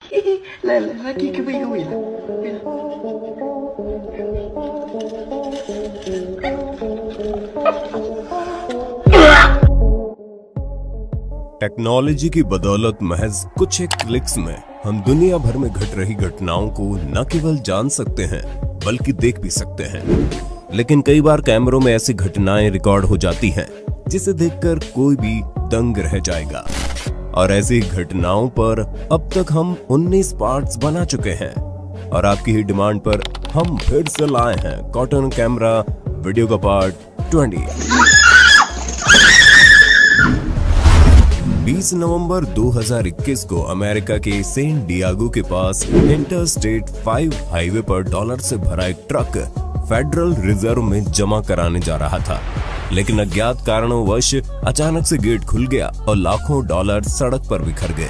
ले ले lagi kebui-kebui lah. Technology की बदौलत महज कुछ एक क्लिक्स में हम दुनिया भर में घट रही घटनाओं को न केवल जान सकते हैं बल्कि देख भी सकते हैं। लेकिन कई बार कैमरों में ऐसी घटनाएं रिकॉर्ड हो जाती हैं जिसे देखकर कोई भी दंग रह जाएगा। और ऐसी घटनाओं पर अब तक हम 19 पार्ट्स बना चुके हैं और आपकी ही डिमांड पर हम फिर से लाए हैं कॉटन कैमरा वीडियो का पार्ट 20। 20 नवंबर 2021 को अमेरिका के सेंट डियागो के पास इंटरस्टेट 5 हाईवे पर डॉलर से भरा एक ट्रक फेडरल रिजर्व में जमा कराने जा रहा था, लेकिन अज्ञात कारणोंवश अचानक से गेट खुल गया और लाखों डॉलर सड़क पर बिखर गए।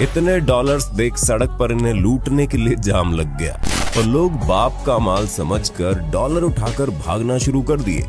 इतने डॉलर्स देख सड़क पर इन्हें लूटने के लिए जाम लग गया और लोग बाप का माल समझकर डॉलर उठाकर भागना शुरू कर दिए।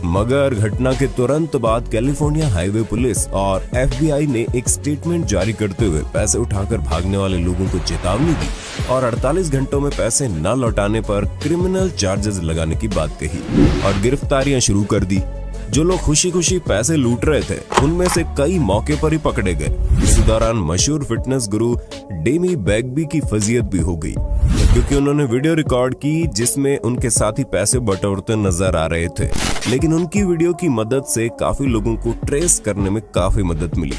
मगर घटना के तुरंत बाद कैलिफोर्निया हाईवे पुलिस और FBI ने एक स्टेटमेंट जारी करते हुए पैसे उठाकर भागने वाले लोगों को चेतावनी दी और 48 घंटों में पैसे न लौटाने पर क्रिमिनल चार्जेस लगाने की बात कही और गिरफ्तारियां शुरू कर दी। जो लोग खुशी खुशी पैसे लूट रहे थे उनमें से कई मौके पर ही पकड़े गए। इसी दौरान मशहूर फिटनेस गुरु डेमी बैगबी की फजीयत भी हो गई क्योंकि उन्होंने वीडियो रिकॉर्ड की जिसमें उनके साथी पैसे बटोरते नजर आ रहे थे, लेकिन उनकी वीडियो की मदद से काफी लोगों को ट्रेस करने में काफी मदद मिली।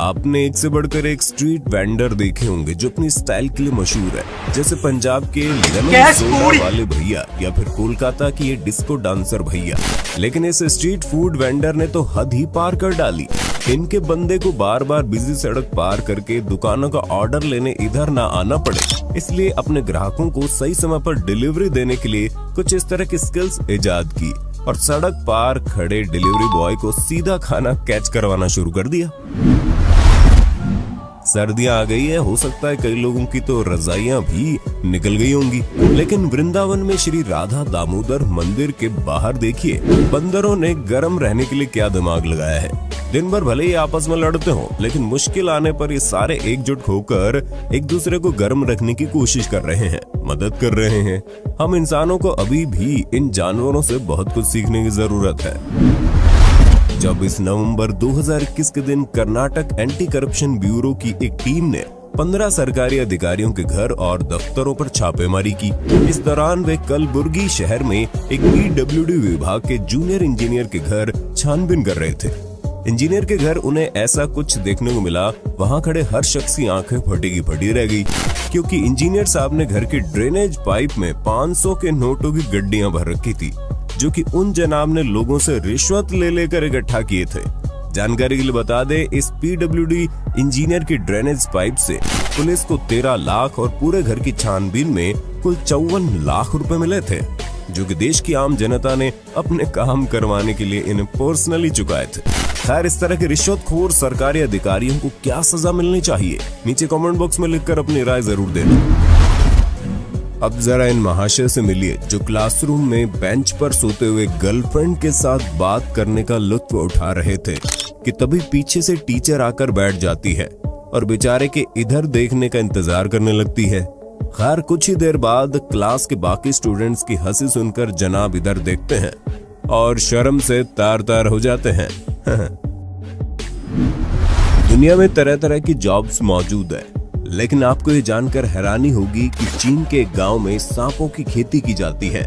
आपने एक से बढ़कर एक स्ट्रीट वेंडर देखे होंगे जो अपनी स्टाइल के लिए मशहूर है, जैसे पंजाब के लेमन सोडा वाले भैया या फिर कोलकाता की ये डिस्को डांसर भैया। लेकिन इस स्ट्रीट फूड वेंडर ने तो हद ही पार कर डाली। इनके बंदे को बार बार बिजी सड़क पार करके दुकानों का ऑर्डर लेने इधर ना आना पड़े, इसलिए अपने ग्राहकों को सही समय पर डिलीवरी देने के लिए कुछ इस तरह की स्किल्स इजाद की और सड़क पार खड़े डिलीवरी बॉय को सीधा खाना कैच करवाना शुरू कर दिया। सर्दियां आ गई है, हो सकता है कई लोगों की तो रजाइयां भी निकल गई होंगी, लेकिन वृंदावन में श्री राधा दामोदर मंदिर के बाहर देखिए बंदरों ने गर्म रहने के लिए क्या दिमाग लगाया है। दिन भर भले ही आपस में लड़ते हो, लेकिन मुश्किल आने पर ये सारे एकजुट होकर एक दूसरे को गर्म रखने की कोशिश कर रहे हैं, मदद कर रहे हैं। हम इंसानों को अभी भी इन जानवरों से बहुत कुछ सीखने की जरूरत है। 24 नवंबर 2021 के दिन कर्नाटक एंटी करप्शन ब्यूरो की एक टीम ने 15 सरकारी अधिकारियों के घर और दफ्तरों पर छापेमारी की। इस दौरान वे कलबुर्गी शहर में एक PWD विभाग के जूनियर इंजीनियर के घर छानबीन कर रहे थे। इंजीनियर के घर उन्हें ऐसा कुछ देखने को मिला, वहां खड़े हर शख्स की आंखें फटी की फटी रह गई, क्योंकि इंजीनियर साहब ने घर के ड्रेनेज पाइप में 500 के नोटों की गड्डियां भर रखी थी, जो कि उन जनाब ने लोगों से रिश्वत ले लेकर इकट्ठा किए थे। जानकारी के लिए बता दें, इस PWD इंजीनियर की ड्रेनेज पाइप से पुलिस को 13 लाख और पूरे घर की छानबीन में कुल 54 लाख रुपए मिले थे, जो कि देश की आम जनता ने अपने काम करवाने के लिए इन्हें पर्सनली चुकाए थे। खैर, इस तरह के रिश्वतखोर सरकारी अधिकारियों को क्या सजा मिलनी चाहिए, नीचे कमेंट बॉक्स में लिखकर अपनी राय जरूर देना। अब जरा इन महाशय से मिलिए जो क्लासरूम में बेंच पर सोते हुए गर्लफ्रेंड के साथ बात करने का लुत्फ उठा रहे थे कि तभी पीछे से टीचर आकर बैठ जाती है और बेचारे के इधर देखने का इंतजार करने लगती है। खैर, कुछ ही देर बाद क्लास के बाकी स्टूडेंट्स की हंसी सुनकर जनाब इधर देखते हैं और शर्म से तार तार हो जाते हैं। दुनिया में तरह तरह की जॉब्स मौजूद है, लेकिन आपको ये जानकर हैरानी होगी कि चीन के एक गांव में सांपों की खेती की जाती है।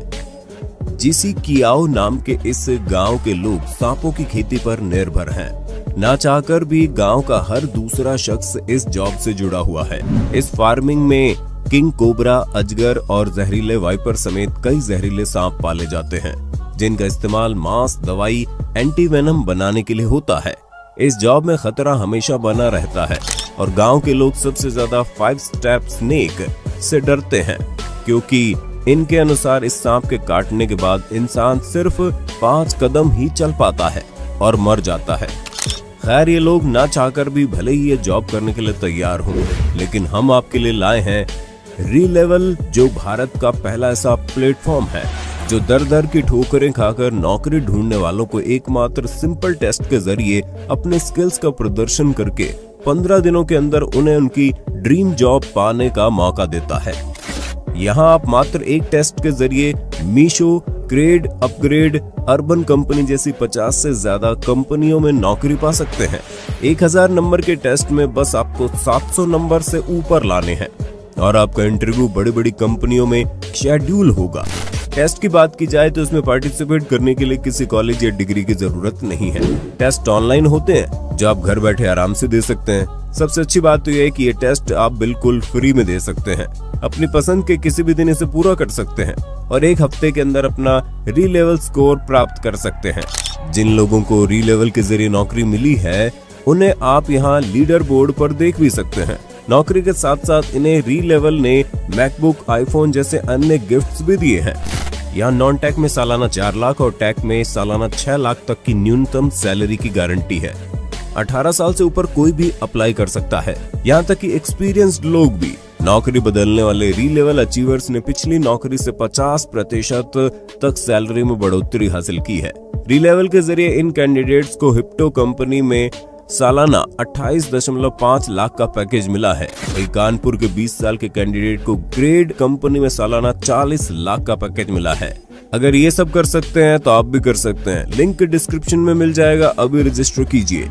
जिसी कियाओ नाम के इस गांव के लोग सांपों की खेती पर निर्भर हैं। ना चाहकर भी गांव का हर दूसरा शख्स इस जॉब से जुड़ा हुआ है। इस फार्मिंग में किंग कोबरा, अजगर और जहरीले वाइपर समेत कई जहरीले सांप पाले जाते हैं, जिनका इस्तेमाल मांस, दवाई, एंटीवेनम बनाने के लिए होता है। इस जॉब में खतरा हमेशा बना रहता है और गांव के लोग सबसे ज्यादा 5 स्टेप स्नेक से डरते हैं, क्योंकि इनके अनुसार इस सांप के काटने के बाद इंसान सिर्फ 5 कदम ही चल पाता है और मर जाता है। खैर, ये लोग ना चाहकर भी भले ही ये जॉब करने के लिए तैयार हों, लेकिन हम आपके लिए लाए हैं रीलेवल, जो भारत का पहला ऐसा प्लेटफॉर्म है जो दर दर की ठोकरें खाकर नौकरी ढूंढने वालों को एकमात्र सिंपल टेस्ट के जरिए अपने स्किल्स का प्रदर्शन करके 15 दिनों के अंदर उन्हें उनकी ड्रीम जॉब पाने का मौका देता है। यहाँ आप मात्र एक टेस्ट के जरिए मीशो, क्रेड, अपग्रेड, अर्बन कंपनी जैसी 50 से ज्यादा कंपनियों में नौकरी पा सकते हैं। 1000 नंबर के टेस्ट में बस आपको 700 नंबर से ऊपर लाने हैं और आपका इंटरव्यू बड़ी बड़ी कंपनियों में शेड्यूल होगा। टेस्ट की बात की जाए तो इसमें पार्टिसिपेट करने के लिए किसी कॉलेज या डिग्री की जरूरत नहीं है। टेस्ट ऑनलाइन होते हैं जो आप घर बैठे आराम से दे सकते हैं। सबसे अच्छी बात तो यह है कि ये टेस्ट आप बिल्कुल फ्री में दे सकते हैं। अपनी पसंद के किसी भी दिन इसे पूरा कर सकते हैं और 1 हफ्ते के अंदर अपना री लेवल स्कोर प्राप्त कर सकते हैं। जिन लोगों को री लेवल के जरिए नौकरी मिली है उन्हें आप यहाँ लीडर बोर्ड पर देख भी सकते हैं। नौकरी के साथ साथ इन्हें री लेवल ने मैकबुक, आईफोन जैसे अन्य गिफ्ट्स भी दिए हैं। यहाँ नॉन टेक में सालाना 4 लाख और टेक में सालाना 6 लाख तक की न्यूनतम सैलरी की गारंटी है। 18 साल से ऊपर कोई भी अप्लाई कर सकता है, यहाँ तक कि एक्सपीरियंस्ड लोग भी। नौकरी बदलने वाले री लेवल अचीवर्स ने पिछली नौकरी से 50% तक सैलरी में बढ़ोतरी हासिल की है। री लेवल के जरिए इन कैंडिडेट्स को हिप्टो कंपनी में सालाना 28.5 लाख का पैकेज मिला है। वही कानपुर के 20 साल के कैंडिडेट को ग्रेड कंपनी में सालाना 40 लाख का पैकेज मिला है। अगर ये सब कर सकते हैं तो आप भी कर सकते हैं। लिंक डिस्क्रिप्शन में मिल जाएगा, अभी रजिस्टर कीजिए।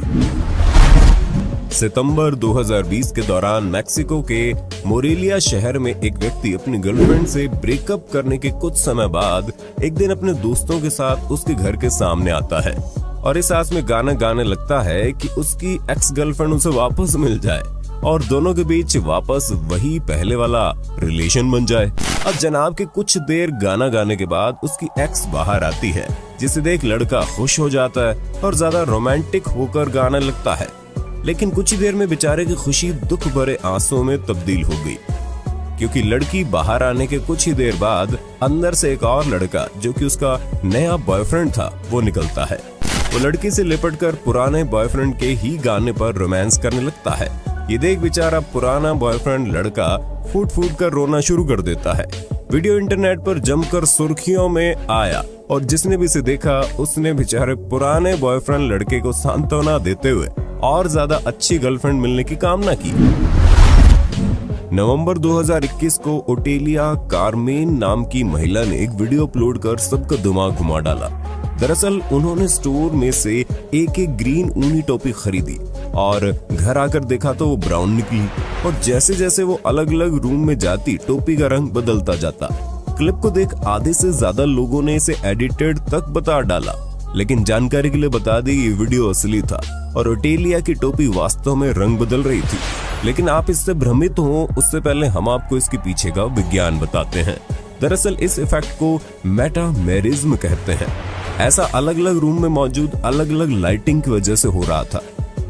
सितंबर 2020 के दौरान मैक्सिको के मोरेलिया शहर में एक व्यक्ति अपनी गर्लफ्रेंड से ब्रेकअप करने के कुछ समय बाद एक दिन अपने दोस्तों के साथ उसके घर के सामने आता है और इस आस में गाना गाने लगता है कि उसकी एक्स गर्लफ्रेंड उसे वापस मिल जाए और दोनों के बीच वापस वही पहले वाला रिलेशन बन जाए। अब जनाब के कुछ देर गाना गाने के बाद उसकी एक्स बाहर आती है, जिसे देख लड़का खुश हो जाता है और ज्यादा रोमांटिक होकर गाने लगता है। लेकिन कुछ ही देर में बेचारे की खुशी दुख भरे आंसुओं में तब्दील हो गई, क्योंकि लड़की बाहर आने के कुछ ही देर बाद अंदर से एक और लड़का, जो कि उसका नया बॉयफ्रेंड था, वो निकलता है। वो लड़की से लिपटकर पुराने बॉयफ्रेंड के ही गाने पर रोमांस करने लगता है। ये देख बेचारा पुराना बॉयफ्रेंड लड़का फूट फूट कर रोना शुरू कर देता है। वीडियो इंटरनेट पर जमकर सुर्खियों में आया और जिसने भी इसे देखा उसने बेचारे पुराने बॉयफ्रेंड लड़के को सांत्वना देते हुए और ज्यादा अच्छी गर्लफ्रेंड मिलने की कामना की। नवंबर 2021 को ओटेलिया कार्मेन नाम की महिला ने एक वीडियो अपलोड कर सबका दिमाग घुमा डाला। दरअसल उन्होंने स्टोर में से एक ग्रीन ऊनी टोपी खरीदी और घर आकर देखा तो वो ब्राउन निकली और जैसे जैसे वो अलग अलग रूम में जाती टोपी का रंग बदलता जाता। क्लिप को देख आधे से ज्यादा लोगों ने इसे एडिटेड तक बता डाला, लेकिन जानकारी के लिए बता दी ये वीडियो असली था और ओटेलिया की टोपी वास्तव में रंग बदल रही थी। लेकिन आप इससे भ्रमित हो उससे पहले हम आपको इसके पीछे का विज्ञान बताते हैं। दरअसल इस इफेक्ट को मेटामेरिज्म कहते हैं। ऐसा अलग अलग रूम में मौजूद अलग अलग लाइटिंग की वजह से हो रहा था।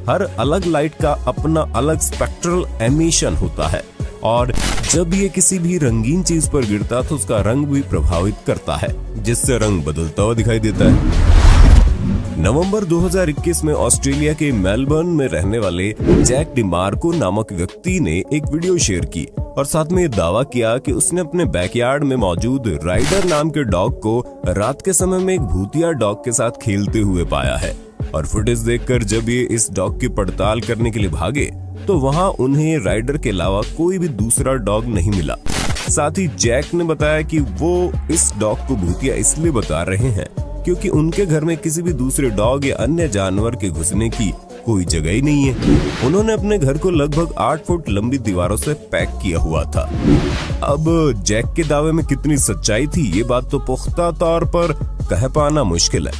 हर अलग लाइट का अपना अलग स्पेक्ट्रल एमिशन होता है और जब ये किसी भी रंगीन चीज पर गिरता तो उसका रंग भी प्रभावित करता है, जिससे रंग बदलता हुआ दिखाई देता है। नवंबर 2021 में ऑस्ट्रेलिया के मेलबर्न में रहने वाले जैक डिमार्को नामक व्यक्ति ने एक वीडियो शेयर की और साथ में दावा किया कि उसने अपने बैकयार्ड में मौजूद राइडर नाम के डॉग को रात के समय में एक भूतिया डॉग के साथ खेलते हुए पाया है। और फुटेज देखकर जब ये इस डॉग की पड़ताल करने के लिए भागे तो वहां उन्हें राइडर के अलावा कोई भी दूसरा डॉग नहीं मिला। साथ ही जैक ने बताया कि वो इस डॉग को भूतिया इसलिए बता रहे हैं क्योंकि उनके घर में किसी भी दूसरे डॉग या अन्य जानवर के घुसने की कोई जगह ही नहीं है। उन्होंने अपने घर को लगभग 8 फुट लंबी दीवारों से पैक किया हुआ था। अब जैक के दावे में कितनी सच्चाई थी ये बात तो पुख्ता तौर पर कह पाना मुश्किल है,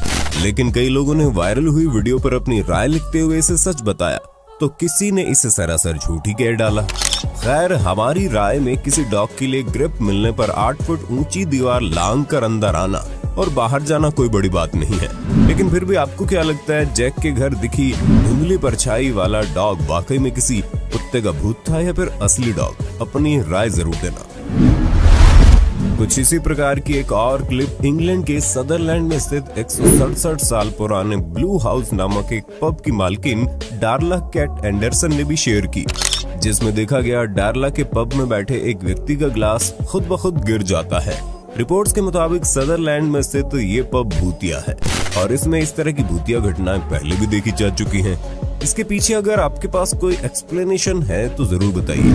लेकिन कई लोगों ने वायरल हुई वीडियो पर अपनी राय लिखते हुए इसे सच बताया तो किसी ने इसे सरासर झूठ ही कह डाला। खैर, हमारी राय में किसी डॉग के लिए ग्रिप मिलने पर 8 फुट ऊंची दीवार लांग कर अंदर आना और बाहर जाना कोई बड़ी बात नहीं है। लेकिन फिर भी आपको क्या लगता है, जैक के घर दिखी धुंधली परछाई वाला डॉग वाकई में किसी कुत्ते का भूत था या फिर असली डॉग? अपनी राय जरूर देना। कुछ इसी प्रकार की एक और क्लिप इंग्लैंड के सदरलैंड में स्थित 167 साल पुराने ब्लू हाउस नामक एक पब की मालकिन डार्ला कैट एंडरसन ने भी शेयर की, जिसमें देखा गया डार्ला के पब में बैठे एक व्यक्ति का ग्लास खुद ब खुद गिर जाता है। रिपोर्ट्स के मुताबिक सदरलैंड में स्थित ये पब भूतिया है और इसमें इस तरह की भूतिया घटनाएं पहले भी देखी जा चुकी हैं। इसके पीछे अगर आपके पास कोई एक्सप्लेनेशन है तो जरूर बताइए।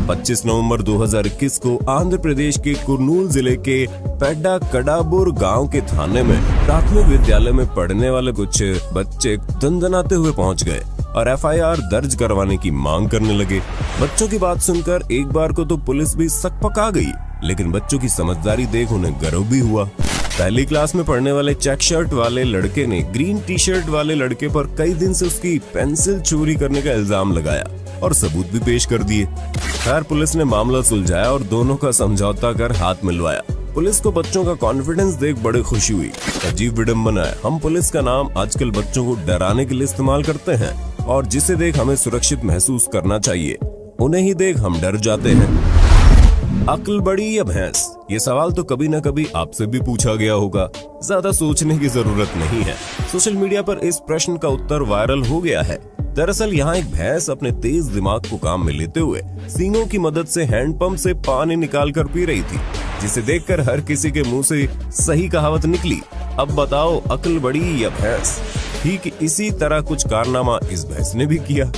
25 नवंबर 2021 को आंध्र प्रदेश के कुर्नूल जिले के पेड्डा कडाबुर गांव के थाने में प्राथमिक विद्यालय में पढ़ने वाले कुछ बच्चे दंदनाते हुए पहुंच गए और एफआईआर दर्ज करवाने की मांग करने लगे। बच्चों की बात सुनकर एक बार को तो पुलिस भी सकपका गई, लेकिन बच्चों की समझदारी देख उन्हें गर्व भी हुआ। पहली क्लास में पढ़ने वाले चेक शर्ट वाले लड़के ने ग्रीन टी शर्ट वाले लड़के पर कई दिन से उसकी पेंसिल चोरी करने का इल्जाम लगाया और सबूत भी पेश कर दिए। खैर पुलिस ने मामला सुलझाया और दोनों का समझौता कर हाथ मिलवाया। पुलिस को बच्चों का कॉन्फिडेंस देख बड़ी खुशी हुई। अजीब विडंबना है, हम पुलिस का नाम आजकल बच्चों को डराने के लिए इस्तेमाल करते हैं और जिसे देख हमें सुरक्षित महसूस करना चाहिए, उन्हें ही देख हम डर जाते हैं। अक्ल बड़ी या भैंस, ये सवाल तो कभी न कभी आपसे भी पूछा गया होगा। ज्यादा सोचने की जरूरत नहीं है। सोशल मीडिया पर इस प्रश्न का उत्तर वायरल हो गया है। दरअसल यहाँ एक भैंस अपने तेज दिमाग को काम में लेते हुए सींगों की मदद से हैंडपंप से पानी निकाल कर पी रही थी, जिसे देखकर हर किसी के मुंह से सही कहावत निकली, अब बताओ अक्ल बड़ी या भैंस। ठीक इसी तरह कुछ कारनामा इस भैंस ने भी किया।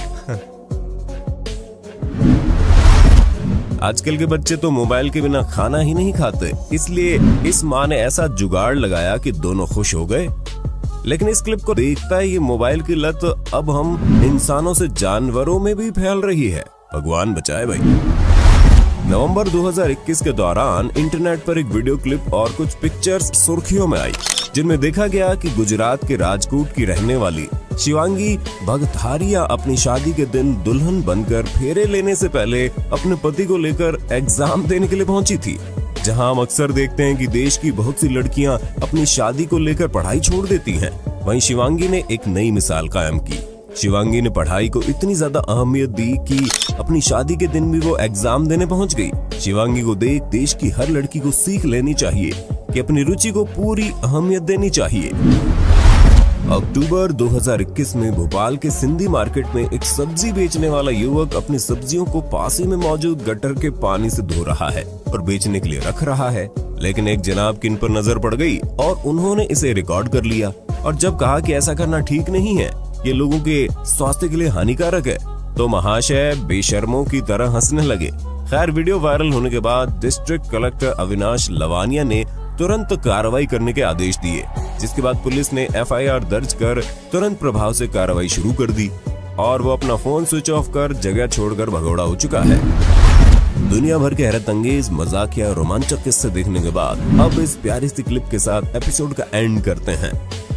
आजकल के बच्चे तो मोबाइल के बिना खाना ही नहीं खाते, इसलिए इस माँ ने ऐसा जुगाड़ लगाया कि दोनों खुश हो गए। लेकिन इस क्लिप को देखता है ये मोबाइल की लत अब हम इंसानों से जानवरों में भी फैल रही है। भगवान बचाए भाई। नवंबर 2021 के दौरान इंटरनेट पर एक वीडियो क्लिप और कुछ पिक्चर्स सुर्खियों में आई, जिनमें देखा गया कि गुजरात के राजकोट की रहने वाली शिवांगी भगथारिया अपनी शादी के दिन दुल्हन बनकर फेरे लेने से पहले अपने पति को लेकर एग्जाम देने के लिए पहुंची थी। जहां हम अक्सर देखते हैं कि देश की बहुत सी लड़कियां अपनी शादी को लेकर पढ़ाई छोड़ देती हैं, वहीं शिवांगी ने एक नई मिसाल कायम की। शिवांगी ने पढ़ाई को इतनी ज्यादा अहमियत दी कि अपनी शादी के दिन भी वो एग्जाम देने पहुंच गई। शिवांगी को देख देश की हर लड़की को सीख लेनी चाहिए कि अपनी रुचि को पूरी अहमियत देनी चाहिए। अक्टूबर 2021 में भोपाल के सिंधी मार्केट में एक सब्जी बेचने वाला युवक अपनी सब्जियों को पास ही में मौजूद गटर के पानी से धो रहा है और बेचने के लिए रख रहा है, लेकिन एक जनाब की इन पर नजर पड़ गई और उन्होंने इसे रिकॉर्ड कर लिया। और जब कहा कि ऐसा करना ठीक नहीं है, ये लोगों के स्वास्थ्य के लिए हानिकारक है, तो महाशय बेशर्मों की तरह हंसने लगे। खैर वीडियो वायरल होने के बाद डिस्ट्रिक्ट कलेक्टर अविनाश लवानिया ने तुरंत कार्रवाई करने के आदेश दिए, जिसके बाद पुलिस ने एफआईआर दर्ज कर तुरंत प्रभाव से कार्रवाई शुरू कर दी और वो अपना फोन स्विच ऑफ कर जगह छोड़कर भगौड़ा हो चुका है। दुनिया भर के हैरत अंगेज मजाकिया रोमांचक किस्से देखने के बाद अब इस प्यारी सी क्लिप के साथ एपिसोड का एंड करते हैं,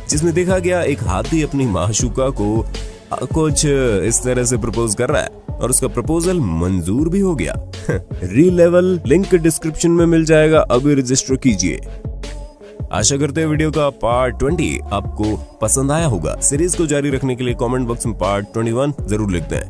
जिसमें देखा गया एक हाथी अपनी माशूका को कुछ इस तरह से प्रपोज कर रहा है और उसका प्रपोजल मंजूर भी हो गया। री-लेवल लिंक डिस्क्रिप्शन में मिल जाएगा, अभी रजिस्टर कीजिए। आशा करते हैं वीडियो का पार्ट 20 आपको पसंद आया होगा। सीरीज को जारी रखने के लिए कमेंट बॉक्स में पार्ट 21 जरूर लिख दें।